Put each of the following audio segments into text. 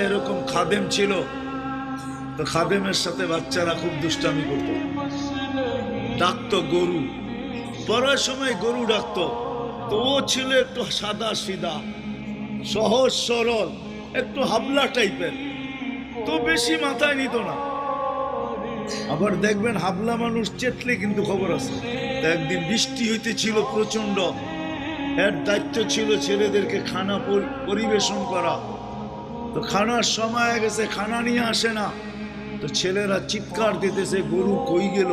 এরকম খাদেম ছিল, তো খাদেমের সাথে বাচ্চারা খুব দুষ্টামি করত, ডাকতো গরু, পড়ার সময় গরু ডাকতো। তো ও ছিল একটু সাদা সিধা, সহজ সরল, একটু হাবলা টাইপের, তো বেশি মাথায় নিত না। আবার দেখবেন হাবলা মানুষ চেতলে কিন্তু খবর আছে। তো একদিন বৃষ্টি হইতেছিল প্রচন্ড, এর দায়িত্ব ছিল ছেলেদেরকে খানা পরিবেশন করা। তো খানার সময় গেছে, খানা নিয়ে আসে না, তো ছেলেরা চিৎকার দিতেছে গরু কই গেল।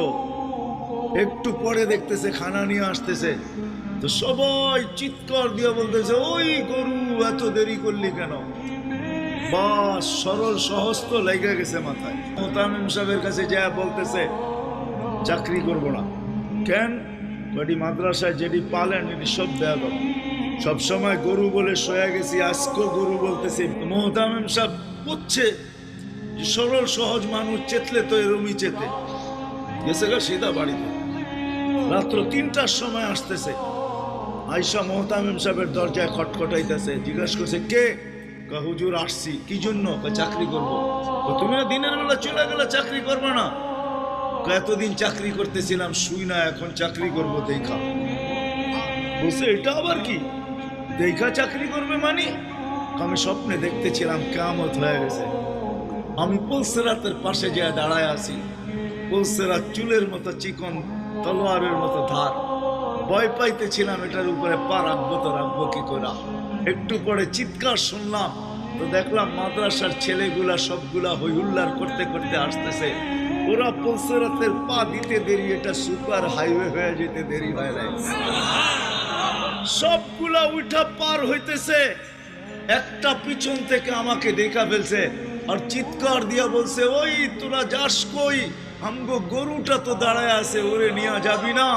একটু পরে দেখতেছে খানা নিয়ে আসতেছে, তো সবাই চিৎকার দিয়ে বলতেছে ওই গরু এত দেরি করলি কেন। বাস সরল সহজ তো লেগে গেছে মাথায়। মোতামিম সাহেবের কাছে যা বলতেছে চাকরি করব না। কেন? বাড়ি মাদ্রাসায় যেটি পালেন এটি সব দেয়া দেব, সবসময় গরু বলে শোয়া গেছি, আজকেও গরু বলতেছি। মোতামিম সাহেব বুঝছে সরল সহজ মানুষ চেতলে তো এরমই চেতে গেছে গা সিধা বাড়িতে। রাত্র ৩টার সময় আসতেছে, আয়সা মোহতামিম সাহেবের দরজায় খটখটাইতেছে, জিজ্ঞাসা করছে কে? হুজুর আসছি। কি জন্য? চাকরি করবো। তুমি দিনের বেলা চলে গেলে চাকরি করবে না? এতদিন চাকরি করতেছিলাম শুই না, এখন চাকরি করবো দেখা। বলছে এটা আবার কি দেখা চাকরি করবে মানে? আমি স্বপ্নে দেখতেছিলাম কিয়ামত হয়ে গেছে, আমি পুলসিরাতের পাশে যা দাঁড়ায় আছি, পুলসিরাত চুলের মতো চিকন, তলোয়ারের মতো ধার। ভয় পাইতেছিলাম এটার উপরে পা রাখবো তো রাখবো কি করে। একটু পরে চিৎকার শুনলাম, তো দেখলাম মাদ্রাসার ছেলেগুলা সবগুলা হইহুল্লার করতে করতে আসতেছে। ওরা পুলসিরাতের পা দিতে দেরি, এটা সুপার হাইওয়ে হয়ে যেতে দেরি হয় নাই। সবগুলা উঠা পার হইতেছে, একটা পিছন থেকে আমাকে দেখা ফেলছে আর চিৎকার দিয়া বলছে ওই তোরা যাস কই? আমগো গরুটা তো দাঁড়ায় আছে, ওরে নিয়ে যাবি না?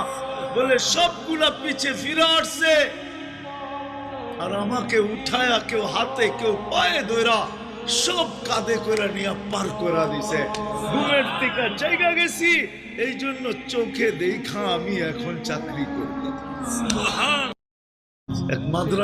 বলে সবগুলা পিছে ফিরে আসছে আর আমাকে উঠায়া কেউ হাতে কেউ পায়ে ধরা সব কাঁধে করে নিয়ে পার করা দিছে। ঘুমের থেকে জায়গা গেছি, এই জন্য চোখে দেখা আমি এখন চাকরি করব। এক মাদ্রাসা